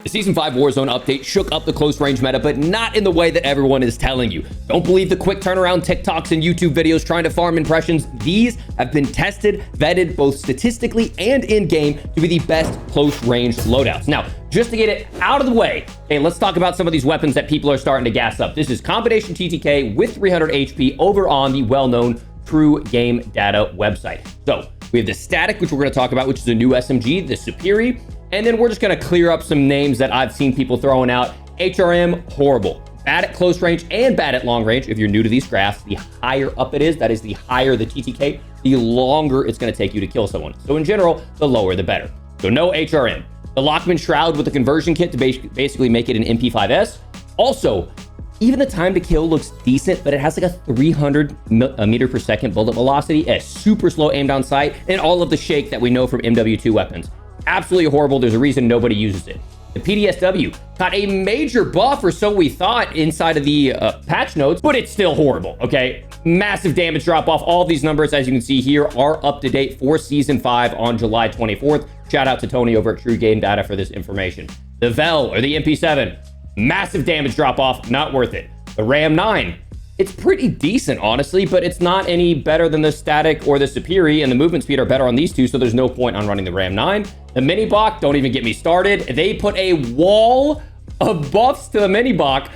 The Season 5 Warzone update shook up the close range meta, but not in the way that everyone is telling you. Don't believe the quick turnaround TikToks and YouTube videos trying to farm impressions. These have been tested, vetted both statistically and in-game to be the best close range loadouts. Now, just to get it out of the way, okay, let's talk about some of these weapons that people are starting to gas up. This is combination TTK with 300 HP over on the well-known True Game Data website. So we have the static, which we're going to talk about, which is a new SMG, the Superi. And then we're just going to clear up some names that I've seen people throwing out. HRM, horrible. Bad at close range and bad at long range. If you're new to these graphs, the higher up it is, that is the higher the TTK, the longer it's going to take you to kill someone. So in general, the lower the better. So no HRM. The Lockman Shroud with the conversion kit to basically make it an MP5S. Also, even the time to kill looks decent, but it has like a 300 meter per second bullet velocity, a super slow aim down sight, and all of the shake that we know from MW2 weapons. Absolutely horrible. There's a reason nobody uses it. The PDSW got a major buff, or so we thought, inside of the patch notes, but it's still horrible, okay? Massive damage drop off. All of these numbers, as you can see here, are up to date for Season 5 on July 24th. Shout out to Tony over at True Game Data for this information. The Vel, or the MP7, massive damage drop off, not worth it. The Ram 9, it's pretty decent, honestly, but it's not any better than the static or the Superi, and the movement speed are better on these two, so there's no point on running the Ram 9. The Mini Bach, don't even get me started. They put a wall of buffs to the Mini Bach,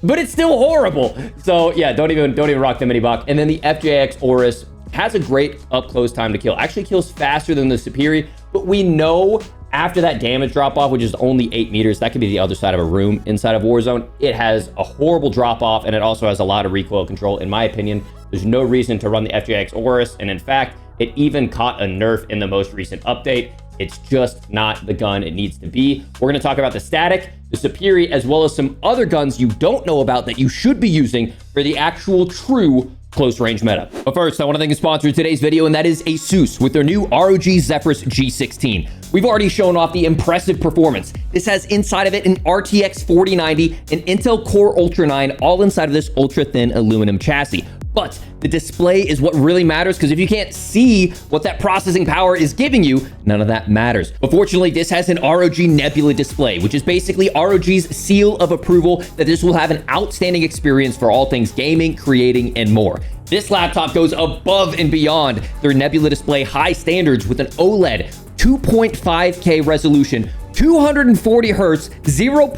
but it's still horrible. So yeah, don't even rock the Mini Bach. And then the FJX Oris has a great up-close time to kill. Actually kills faster than the Superi, but we know after that damage drop-off, which is only 8 meters, that could be the other side of a room inside of Warzone. It has a horrible drop-off, and it also has a lot of recoil control. In my opinion, there's no reason to run the FJX Oris, and in fact, it even caught a nerf in the most recent update. It's just not the gun it needs to be. We're going to talk about the static, the Superi, as well as some other guns you don't know about that you should be using for the actual true close range meta. But first, I want to thank a sponsor of today's video, and that is ASUS with their new ROG Zephyrus G16. We've already shown off the impressive performance. This has inside of it an RTX 4090, an Intel Core Ultra 9, all inside of this ultra thin aluminum chassis. But the display is what really matters, because if you can't see what that processing power is giving you, none of that matters. But fortunately, this has an ROG Nebula Display, which is basically ROG's seal of approval that this will have an outstanding experience for all things gaming, creating, and more. This laptop goes above and beyond their Nebula Display high standards with an OLED 2.5K resolution, 240 hertz, 0.2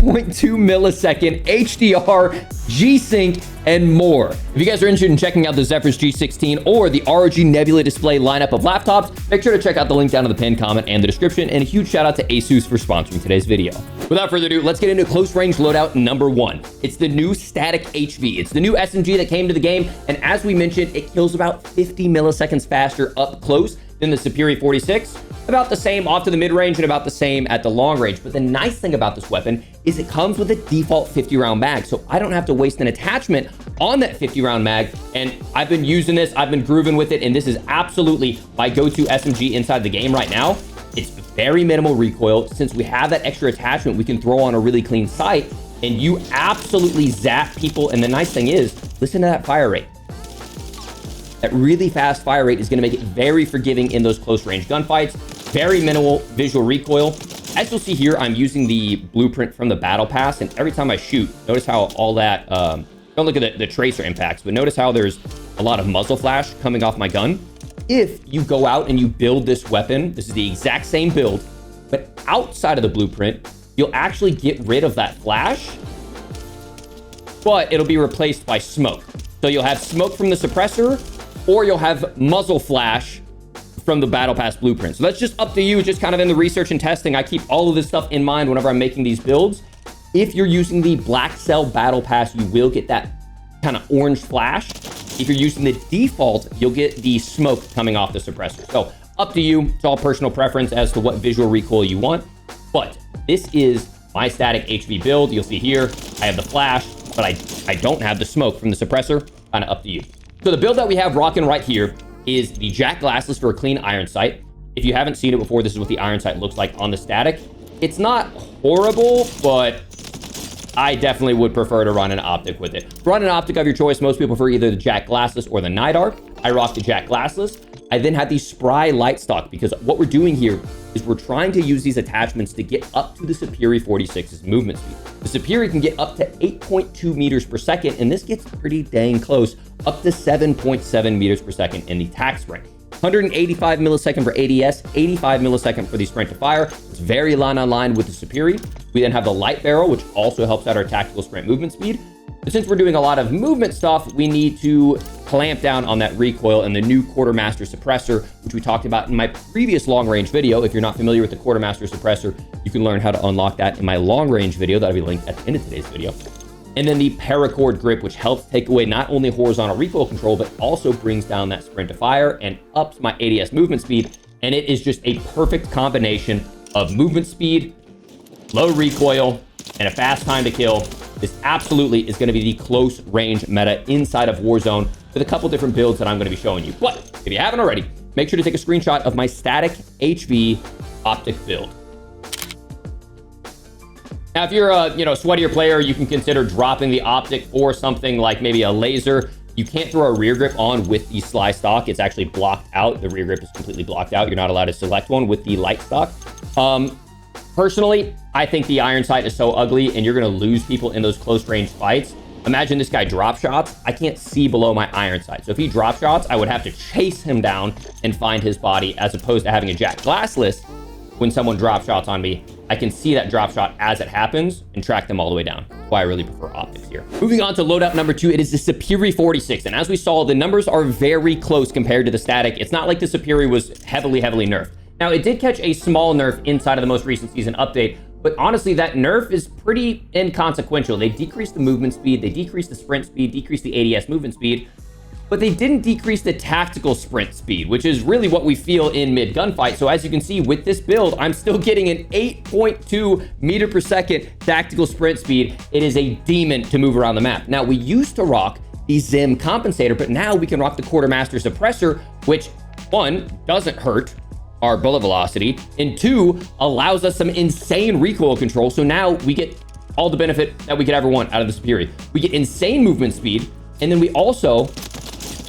millisecond HDR, G-Sync, and more. If you guys are interested in checking out the Zephyrus G16 or the ROG Nebula Display lineup of laptops, make sure to check out the link down in the pinned comment and the description, and a huge shout out to ASUS for sponsoring today's video. Without further ado, let's get into close range loadout number 1. It's the new static HV. It's the new SMG that came to the game, and as we mentioned, it kills about 50 milliseconds faster up close than the Superi 46. About the same off to the mid-range and about the same at the long range. But the nice thing about this weapon is it comes with a default 50-round mag, so I don't have to waste an attachment on that 50-round mag. And I've been using this, I've been grooving with it, and this is absolutely my go-to SMG inside the game right now. It's very minimal recoil. Since we have that extra attachment, we can throw on a really clean sight, and you absolutely zap people. And the nice thing is, listen to that fire rate. That really fast fire rate is going to make it very forgiving in those close range gunfights. Very minimal visual recoil. As you'll see here, I'm using the blueprint from the battle pass, and every time I shoot, notice how all that, don't look at the tracer impacts, but notice how there's a lot of muzzle flash coming off my gun. If you go out and you build this weapon, this is the exact same build, but outside of the blueprint, you'll actually get rid of that flash, but it'll be replaced by smoke. So you'll have smoke from the suppressor, or you'll have muzzle flash from the battle pass blueprint. So that's just up to you, just kind of in the research and testing. I keep all of this stuff in mind whenever I'm making these builds. If you're using the Black Cell battle pass, you will get that kind of orange flash. If you're using the default, you'll get the smoke coming off the suppressor. So up to you, it's all personal preference as to what visual recoil you want. But this is my static HV build. You'll see here, I have the flash, but I don't have the smoke from the suppressor. Kind of up to you. So the build that we have rocking right here is the Jack Glassless for a clean iron sight. If you haven't seen it before, this is what the iron sight looks like on the static. It's not horrible, but I definitely would prefer to run an optic with it. Run an optic of your choice. Most people prefer either the Jack Glassless or the Night Arc. I rock the Jack Glassless. I then had the Spry light stock, because what we're doing here is we're trying to use these attachments to get up to the Superi 46's movement speed. The Superi can get up to 8.2 meters per second, and this gets pretty dang close, up to 7.7 meters per second in the tac sprint. 185 millisecond for ADS, 85 millisecond for the sprint to fire. It's very line on line with the Superi. We then have the light barrel, which also helps out our tactical sprint movement speed. But since we're doing a lot of movement stuff, we need to clamp down on that recoil and the new Quartermaster suppressor, which we talked about in my previous long range video. If you're not familiar with the Quartermaster suppressor, you can learn how to unlock that in my long range video. That'll be linked at the end of today's video. And then the paracord grip, which helps take away not only horizontal recoil control, but also brings down that sprint to fire and ups my ADS movement speed. And it is just a perfect combination of movement speed, low recoil, and a fast time to kill. This absolutely is going to be the close range meta inside of Warzone with a couple different builds that I'm going to be showing you. But if you haven't already, make sure to take a screenshot of my static HV optic build. Now, if you're a sweatier player, you can consider dropping the optic for something like maybe a laser. You can't throw a rear grip on with the Sly stock. It's actually blocked out. The rear grip is completely blocked out. You're not allowed to select one with the light stock. Personally, I think the iron sight is so ugly and you're going to lose people in those close range fights. Imagine this guy drop shots. I can't see below my iron sight. So if he drop shots, I would have to chase him down and find his body, as opposed to having a jack glassless. When someone drop shots on me, I can see that drop shot as it happens and track them all the way down. That's why I really prefer optics here. Moving on to loadout number 2, it is the Superi 46. And as we saw, the numbers are very close compared to the static. It's not like the Superi was heavily nerfed. Now, it did catch a small nerf inside of the most recent season update, but honestly, that nerf is pretty inconsequential. They decreased the movement speed, they decreased the sprint speed, decreased the ADS movement speed, but they didn't decrease the tactical sprint speed, which is really what we feel in mid gunfight. So as you can see with this build, I'm still getting an 8.2 meter per second tactical sprint speed. It is a demon to move around the map. Now, we used to rock the Zim compensator, but now we can rock the Quartermaster suppressor, which 1, doesn't hurt our bullet velocity, and 2, allows us some insane recoil control. So now we get all the benefit that we could ever want out of the Superi. We get insane movement speed, and then we also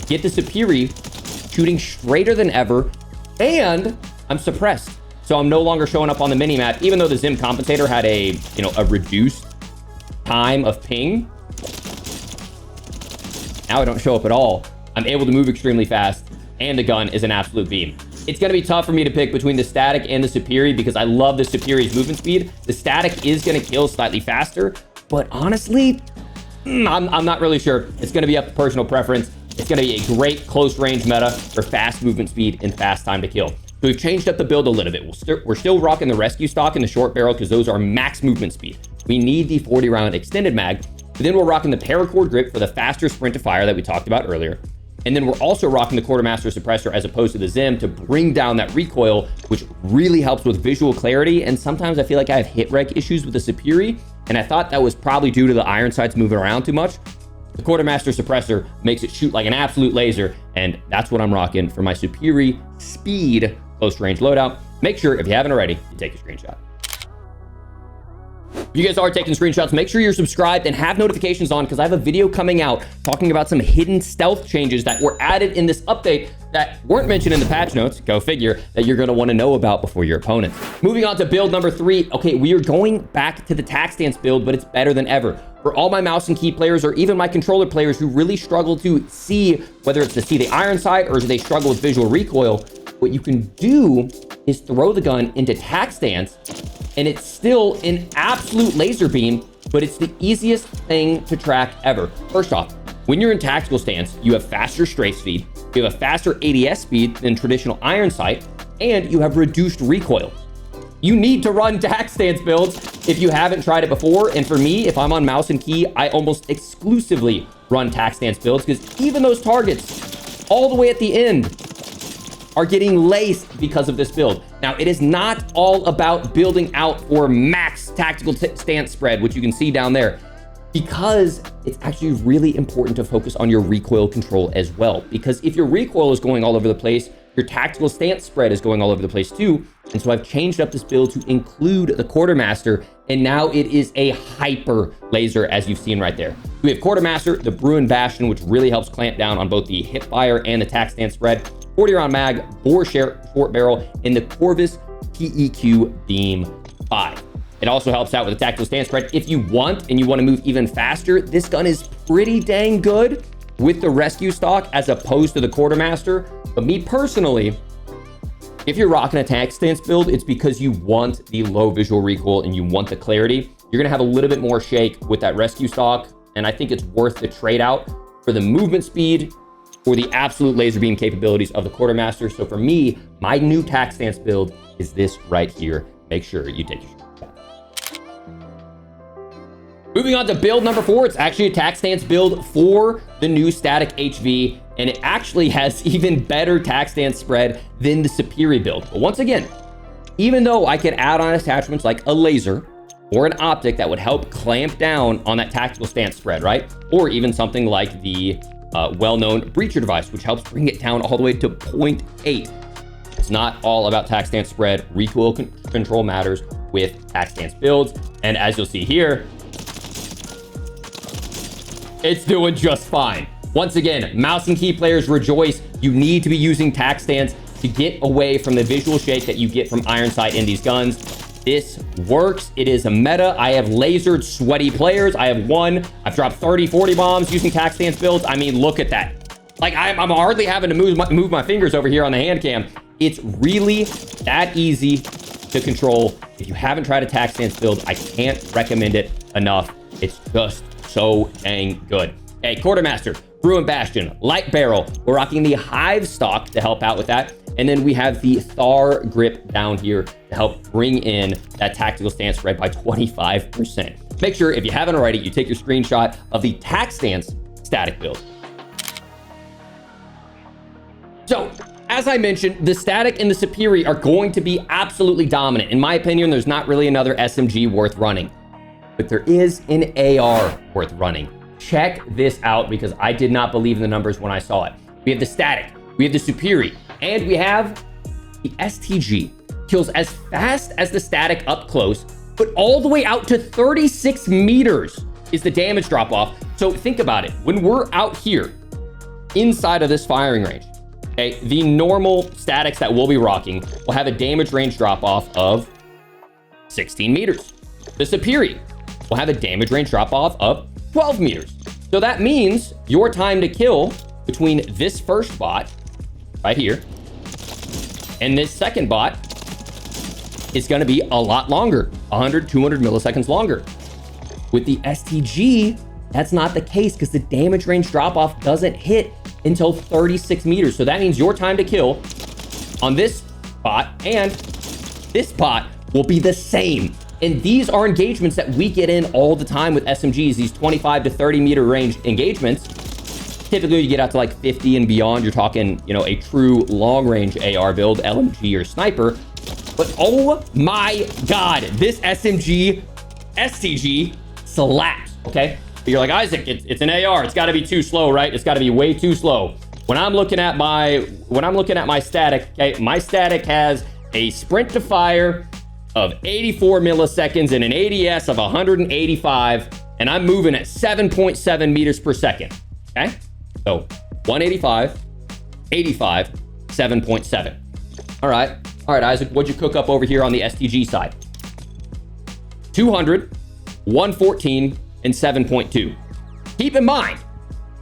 get the Superi shooting straighter than ever, and I'm suppressed. So I'm no longer showing up on the minimap, even though the Zim compensator had a reduced time of ping. Now I don't show up at all. I'm able to move extremely fast, and the gun is an absolute beam. It's going to be tough for me to pick between the static and the Superi because I love the Superi's movement speed. The static is going to kill slightly faster, but honestly, I'm not really sure. It's going to be up to personal preference. It's going to be a great close range meta for fast movement speed and fast time to kill. So we've changed up the build a little bit. We're still rocking the rescue stock and the short barrel because those are max movement speed. We need the 40 round extended mag, but then we're rocking the paracord grip for the faster sprint to fire that we talked about earlier. And then we're also rocking the Quartermaster suppressor as opposed to the Zim to bring down that recoil, which really helps with visual clarity. And sometimes I feel like I have hit reg issues with the Superi, and I thought that was probably due to the iron sights moving around too much. The Quartermaster suppressor makes it shoot like an absolute laser, and that's what I'm rocking for my Superi speed close range loadout. Make sure, if you haven't already, you take a screenshot. If you guys are taking screenshots, make sure you're subscribed and have notifications on because I have a video coming out talking about some hidden stealth changes that were added in this update that weren't mentioned in the patch notes, go figure, that you're going to want to know about before your opponents. Moving on to build number 3. Okay, we are going back to the tac stance build, but it's better than ever. For all my mouse and key players or even my controller players who really struggle to see, whether it's to see the iron sight or they struggle with visual recoil, what you can do is throw the gun into tac stance, and it's still an absolute laser beam, but it's the easiest thing to track ever. First off, when you're in tactical stance, you have faster strafe speed, you have a faster ADS speed than traditional iron sight, and you have reduced recoil. You need to run tac stance builds if you haven't tried it before. And for me, if I'm on mouse and key, I almost exclusively run tac stance builds because even those targets all the way at the end are getting laced because of this build. Now, it is not all about building out for max tactical stance spread, which you can see down there, because it's actually really important to focus on your recoil control as well. Because if your recoil is going all over the place, your tactical stance spread is going all over the place too. And so I've changed up this build to include the Quartermaster, and now it is a hyper laser, as you've seen right there. We have Quartermaster, the Bruin Bastion, which really helps clamp down on both the hip fire and the tac stance spread. 40 round mag, bore short barrel, and the Corvus PEQ Beam 5. It also helps out with the tactical stance spread. If you want, and you want to move even faster, this gun is pretty dang good with the rescue stock as opposed to the quartermaster. But me personally, if you're rocking a tac stance build, it's because you want the low visual recoil and you want the clarity. You're gonna have a little bit more shake with that rescue stock, and I think it's worth the trade out for the movement speed or the absolute laser beam capabilities of the quartermaster. So for me, my new tac stance build is this right here. Make sure you take your shot. Moving on to build number 4, it's actually a tac stance build for the new static HV, and it actually has even better tac stance spread than the Superi build. But once again, even though I could add on attachments like a laser or an optic that would help clamp down on that tactical stance spread, right? Or even something like the well-known breacher device, which helps bring it down all the way to 0.8. It's not all about tac stance spread. Recoil control matters with tac stance builds. And as you'll see here, it's doing just fine. Once again, mouse and key players rejoice. You need to be using tac stance to get away from the visual shake that you get from iron sight in these guns. This works. It is a meta. I have lasered sweaty players. I have won. I've dropped 30, 40 bombs using tac stance builds. I mean, look at that. Like, I'm hardly having to move my fingers over here on the hand cam. It's really that easy to control. If you haven't tried a tac stance build, I can't recommend it enough. It's just so dang good. Okay, quartermaster, Bruin Bastion, light barrel. We're rocking the Hive stock to help out with that. And then we have the Thar grip down here to help bring in that tactical stance spread by 25%. Make sure, if you haven't already, you take your screenshot of the tac stance static build. So, as I mentioned, the static and the Superi are going to be absolutely dominant. In my opinion, there's not really another SMG worth running. But there is an AR worth running. Check this out, because I did not believe in the numbers when I saw it. We have the static, we have the Superi, and we have the STG. Kills as fast as the static up close, but all the way out to 36 meters is the damage drop off. So think about it. When we're out here inside of this firing range, okay, the normal statics that we'll be rocking will have a damage range drop off of 16 meters. The Superi will have a damage range drop off of 12 meters. So that means your time to kill between this first bot right here and this second bot is going to be a lot longer, 100, 200 milliseconds longer. With the STG, that's not the case, because the damage range drop off doesn't hit until 36 meters. So that means your time to kill on this bot and this bot will be the same. And these are engagements that we get in all the time with SMGs, these 25 to 30 meter range engagements. Typically you get out to like 50 and beyond. You're talking, you know, a true long range AR build, LMG or sniper. But oh my God, this SMG, STG slaps, okay? But you're like, Isaac, it's an AR. It's gotta be too slow, right? It's gotta be way too slow. When I'm looking at my static, okay, my static has a sprint to fire of 84 milliseconds and an ADS of 185, and I'm moving at 7.7 meters per second, okay? So 185, 85, 7.7. All right, Isaac, what'd you cook up over here on the STG side? 200, 114, and 7.2. Keep in mind,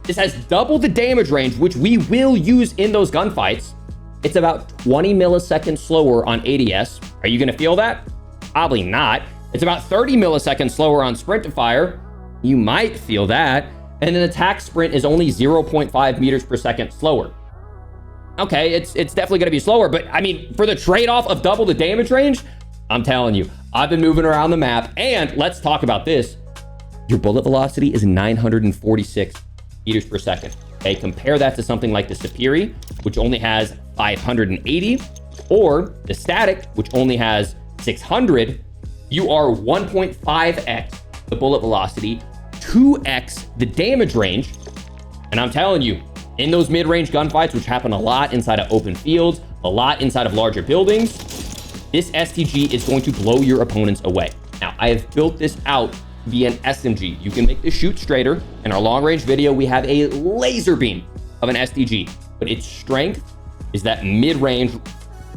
this has double the damage range, which we will use in those gunfights. It's about 20 milliseconds slower on ADS. Are you gonna feel that? Probably not. It's about 30 milliseconds slower on sprint to fire. You might feel that. And then attack sprint is only 0.5 meters per second slower. Okay, it's definitely gonna be slower, but I mean, for the trade-off of double the damage range, I'm telling you, I've been moving around the map, and let's talk about this. Your bullet velocity is 946 meters per second. Okay, compare that to something like the Superi, which only has 580, or the static, which only has 600. You are 1.5x the bullet velocity, 2x the damage range. And I'm telling you, in those mid-range gunfights, which happen a lot inside of open fields, a lot inside of larger buildings, this STG is going to blow your opponents away. Now, I have built this out via an SMG. You can make this shoot straighter. In our long-range video, we have a laser beam of an STG, but its strength is that mid-range,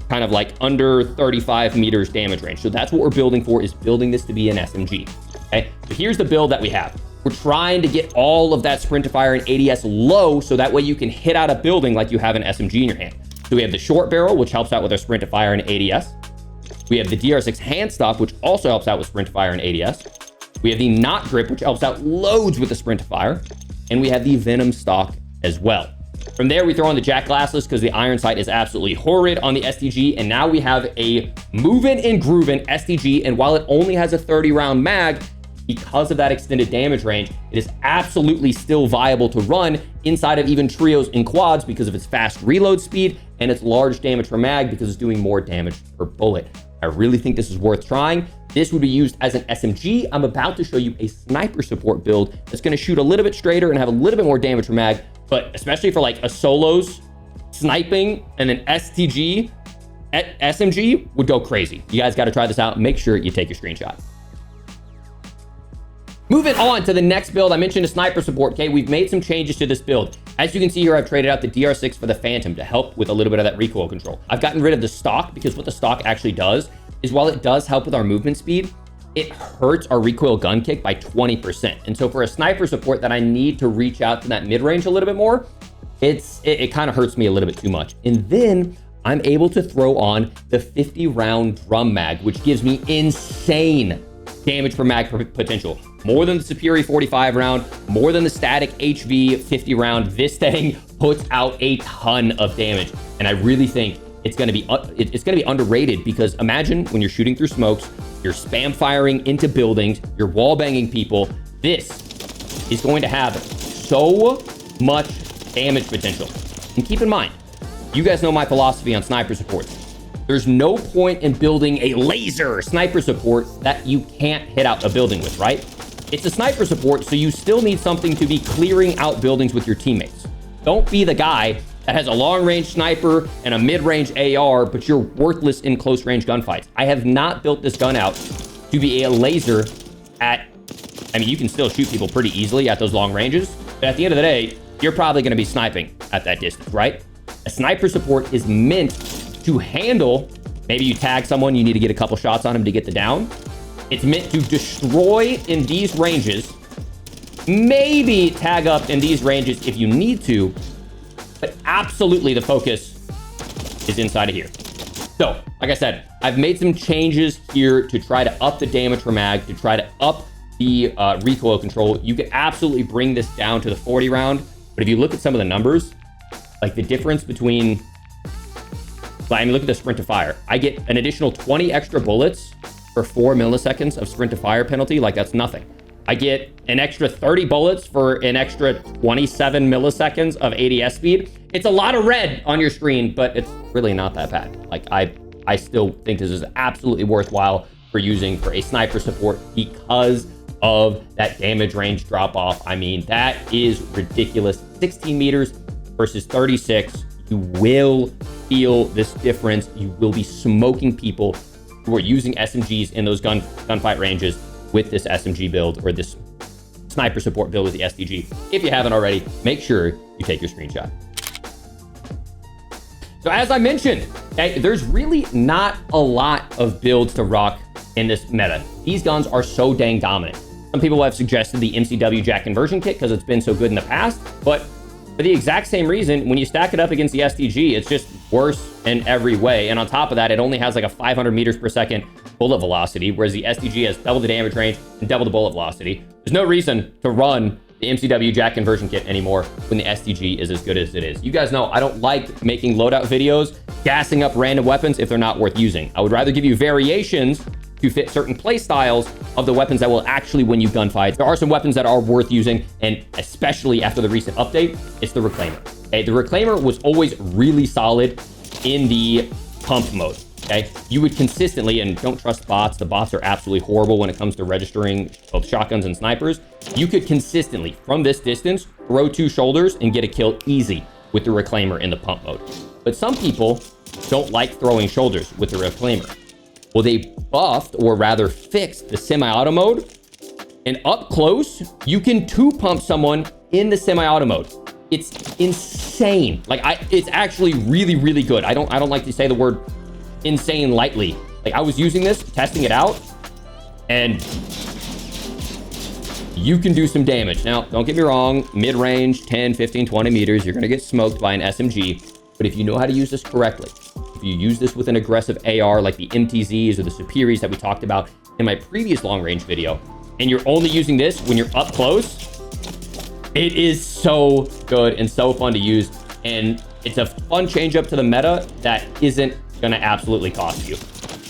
kind of like under 35 meters damage range. So that's what we're building for, is building this to be an SMG. Okay, so here's the build that we have. We're trying to get all of that sprint to fire and ADS low, so that way you can hit out a building like you have an SMG in your hand. So we have the short barrel, which helps out with our sprint to fire and ADS. We have the DR6 hand stock, which also helps out with sprint to fire and ADS. We have the knot grip, which helps out loads with the sprint to fire. And we have the Venom stock as well. From there, we throw on the Jack Glassless because the iron sight is absolutely horrid on the STG. And now we have a moving and grooving STG. And while it only has a 30-round mag, because of that extended damage range, it is absolutely still viable to run inside of even trios and quads because of its fast reload speed and its large damage per mag because it's doing more damage per bullet. I really think this is worth trying. This would be used as an SMG. I'm about to show you a sniper support build that's going to shoot a little bit straighter and have a little bit more damage per mag, but especially for like a solos, sniping, and an STG, SMG would go crazy. You guys got to try this out. Make sure you take your screenshot. Moving on to the next build, I mentioned a sniper support. Okay, we've made some changes to this build. As you can see here, I've traded out the DR6 for the Phantom to help with a little bit of that recoil control. I've gotten rid of the stock because what the stock actually does is, while it does help with our movement speed, it hurts our recoil gun kick by 20%. And so for a sniper support that I need to reach out to that mid-range a little bit more, it kind of hurts me a little bit too much. And then I'm able to throw on the 50-round drum mag, which gives me insane damage per mag potential. More than the Superi 45 round, more than the static HV 50 round. This thing puts out a ton of damage. And I really think it's going to be underrated, because imagine when you're shooting through smokes, you're spam firing into buildings, you're wall banging people. This is going to have so much damage potential. And keep in mind, you guys know my philosophy on sniper supports. There's no point in building a laser sniper support that you can't hit out a building with, right? It's a sniper support, so you still need something to be clearing out buildings with your teammates. Don't be the guy that has a long-range sniper and a mid-range AR, but you're worthless in close-range gunfights. I have not built this gun out to be a laser at... I mean, you can still shoot people pretty easily at those long ranges, but at the end of the day, you're probably going to be sniping at that distance, right? A sniper support is meant to handle, maybe you tag someone, you need to get a couple shots on him to get the down. It's meant to destroy in these ranges, maybe tag up in these ranges if you need to, but absolutely the focus is inside of here. So, like I said, I've made some changes here to try to up the damage per mag, to try to up the recoil control. You could absolutely bring this down to the 40 round, but if you look at some of the numbers, like the difference between... I mean, look at the sprint to fire. I get an additional 20 extra bullets for 4 milliseconds of sprint to fire penalty. Like, that's nothing. I get an extra 30 bullets for an extra 27 milliseconds of ADS speed. It's a lot of red on your screen, but it's really not that bad. Like, I still think this is absolutely worthwhile for using for a sniper support because of that damage range drop off. I mean, that is ridiculous. 16 meters versus 36. You will feel this difference. You will be smoking people who are using SMGs in those gunfight ranges with this SMG build, or this sniper support build with the STG. If you haven't already, make sure you take your screenshot. So as I mentioned, okay, there's really not a lot of builds to rock in this meta. These guns are so dang dominant. Some people have suggested the MCW Jack conversion kit because it's been so good in the past, but for the exact same reason, when you stack it up against the STG, it's just worse in every way. And on top of that, it only has like a 500 meters per second bullet velocity, whereas the STG has double the damage range and double the bullet velocity. There's no reason to run the MCW Jack conversion kit anymore when the STG is as good as it is. You guys know I don't like making loadout videos, gassing up random weapons if they're not worth using. I would rather give you variations to fit certain play styles of the weapons that will actually win you gunfights. There are some weapons that are worth using, and especially after the recent update, it's the Reclaimer. Okay, the Reclaimer was always really solid in the pump mode. Okay, you would consistently, and don't trust bots. The bots are absolutely horrible when it comes to registering both shotguns and snipers. You could consistently, from this distance, throw 2 shoulders and get a kill easy with the Reclaimer in the pump mode. But some people don't like throwing shoulders with the Reclaimer. Well, they buffed, or rather fixed, the semi-auto mode. And up close, you can 2-pump someone in the semi-auto mode. It's insane. Like, it's actually really, really good. I don't like to say the word insane lightly. Like, I was using this, testing it out, and you can do some damage. Now, don't get me wrong, mid-range, 10, 15, 20 meters, you're gonna get smoked by an SMG. But if you know how to use this correctly, if you use this with an aggressive AR like the MTZs or the Superis that we talked about in my previous long-range video, and you're only using this when you're up close, it is so good and so fun to use. And it's a fun change up to the meta that isn't gonna absolutely cost you,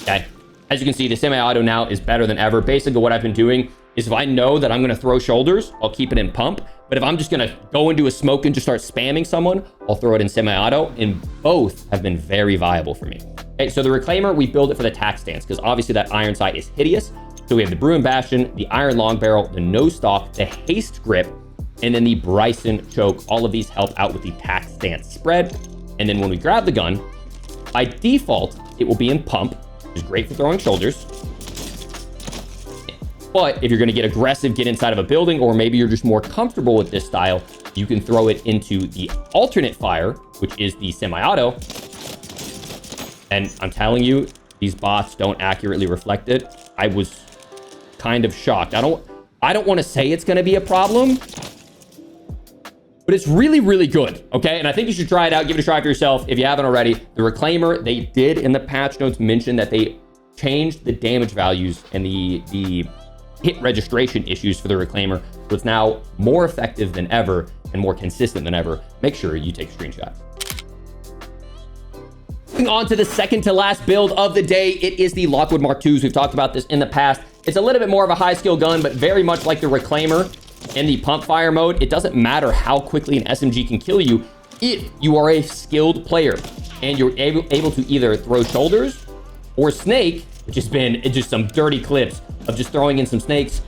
okay? As you can see, the semi-auto now is better than ever. Basically, what I've been doing is if I know that I'm gonna throw shoulders, I'll keep it in pump. But if I'm just gonna go into a smoke and just start spamming someone, I'll throw it in semi-auto, and both have been very viable for me. Okay, so the Reclaimer, we build it for the tack stance, because obviously that iron sight is hideous. So we have the Bruin Bastion, the Iron Long Barrel, the No Stock, the Haste Grip, and then the Bryson Choke. All of these help out with the tack stance spread. And then when we grab the gun, by default, it will be in pump, which is great for throwing shoulders. But if you're gonna get aggressive, get inside of a building, or maybe you're just more comfortable with this style, you can throw it into the alternate fire, which is the semi-auto. And I'm telling you, these bots don't accurately reflect it. I was kind of shocked. I don't want to say it's gonna be a problem, but it's really, really good, okay? And I think you should try it out, give it a try for yourself if you haven't already. The Reclaimer, they did in the patch notes mention that they changed the damage values and the hit registration issues for the Reclaimer, so it's now more effective than ever and more consistent than ever. Make sure you take a screenshot. Moving on to the second to last build of the day, it is the Lockwood Mk2s. We've talked about this in the past. It's a little bit more of a high skill gun, but very much like the Reclaimer in the pump fire mode, it doesn't matter how quickly an SMG can kill you if you are a skilled player and you're able to either throw shoulders or snake, which has been just some dirty clips of just throwing in some snakes.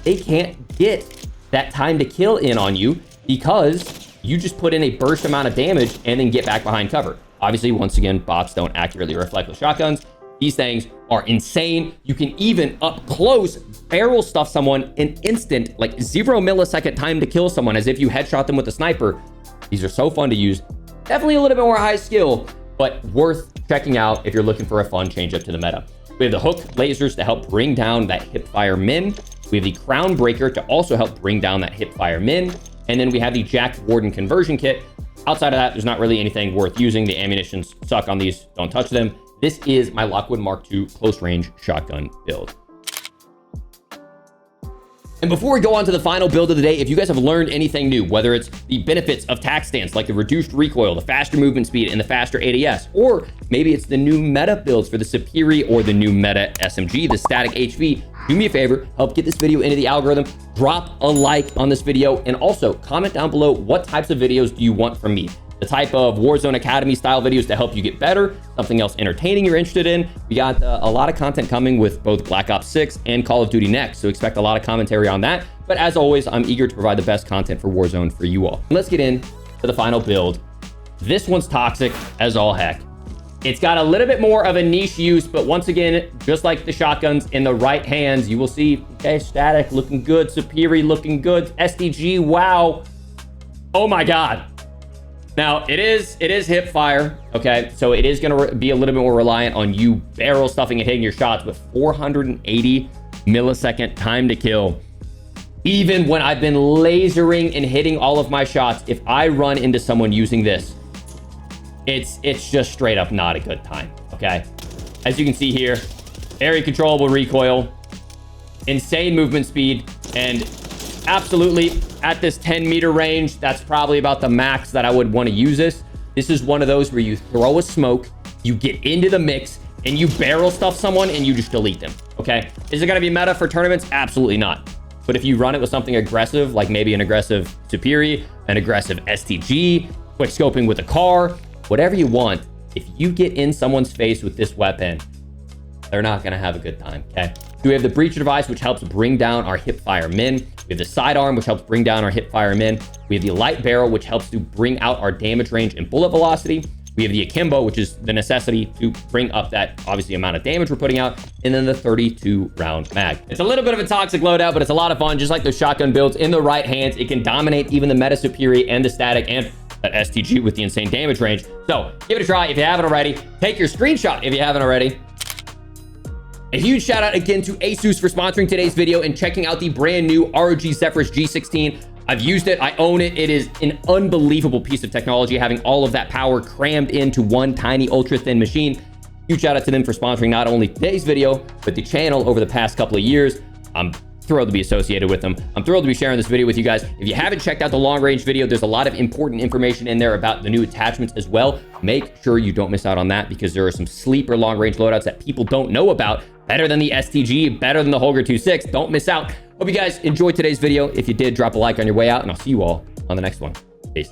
They can't get that time to kill in on you because you just put in a burst amount of damage and then get back behind cover. Obviously, once again, bots don't accurately reflect with shotguns. These things are insane. You can even up close barrel stuff someone in instant, like 0 millisecond time to kill someone as if you headshot them with a sniper. These are so fun to use. Definitely a little bit more high skill, but worth checking out if you're looking for a fun change up to the meta. We have the hook lasers to help bring down that hipfire min. We have the crown breaker to also help bring down that hipfire min. And then we have the Jack Warden conversion kit. Outside of that, there's not really anything worth using. The ammunitions suck on these. Don't touch them. This is my Lockwood Mk2 close range shotgun build. And before we go on to the final build of the day, if you guys have learned anything new, whether it's the benefits of tack stance, like the reduced recoil, the faster movement speed, and the faster ADS, or maybe it's the new meta builds for the Superi or the new meta SMG, the static HV, do me a favor, help get this video into the algorithm, drop a like on this video, and also comment down below what types of videos do you want from me. The type of Warzone Academy style videos to help you get better, something else entertaining you're interested in. We got a lot of content coming with both Black Ops 6 and Call of Duty next, so expect a lot of commentary on that. But as always, I'm eager to provide the best content for Warzone for you all. Let's get into the final build. This one's toxic as all heck. It's got a little bit more of a niche use, but once again, just like the shotguns in the right hands, you will see, okay, static looking good, Superi looking good, STG, wow. Oh my God. Now, it is hip fire, okay? So it is gonna be a little bit more reliant on you barrel stuffing and hitting your shots with 480 millisecond time to kill. Even when I've been lasering and hitting all of my shots, if I run into someone using this, it's just straight up not a good time, okay? As you can see here, very controllable recoil, insane movement speed, and absolutely at this 10-meter range, that's probably about the max that I would want to use this. This is one of those where you throw a smoke, you get into the mix, and you barrel stuff someone and you just delete them, okay? Is it going to be meta for tournaments? Absolutely not. But if you run it with something aggressive, like maybe an aggressive Superi, an aggressive STG, quick scoping with a car, whatever you want, if you get in someone's face with this weapon, they're not going to have a good time, okay? So we have the breacher device, which helps bring down our hip fire min. We have the sidearm, which helps bring down our hip fire min. We have the light barrel, which helps to bring out our damage range and bullet velocity. We have the akimbo, which is the necessity to bring up that obviously amount of damage we're putting out, and then the 32 round mag. It's a little bit of a toxic loadout, but it's a lot of fun. Just like those shotgun builds in the right hands, it can dominate even the meta Superi and the static and that STG with the insane damage range. So give it a try if you haven't already. Take your screenshot if you haven't already. A huge shout out again to Asus for sponsoring today's video and checking out the brand new ROG Zephyrus G16. I've used it, I own it. It is an unbelievable piece of technology, having all of that power crammed into one tiny ultra thin machine. Huge shout out to them for sponsoring not only today's video, but the channel over the past couple of years. I'm thrilled to be associated with them. I'm thrilled to be sharing this video with you guys. If you haven't checked out the long range video, there's a lot of important information in there about the new attachments as well. Make sure you don't miss out on that, because there are some sleeper long range loadouts that people don't know about. Better than the STG, better than the Holger 2.6. Don't miss out. Hope you guys enjoyed today's video. If you did, drop a like on your way out, and I'll see you all on the next one. Peace.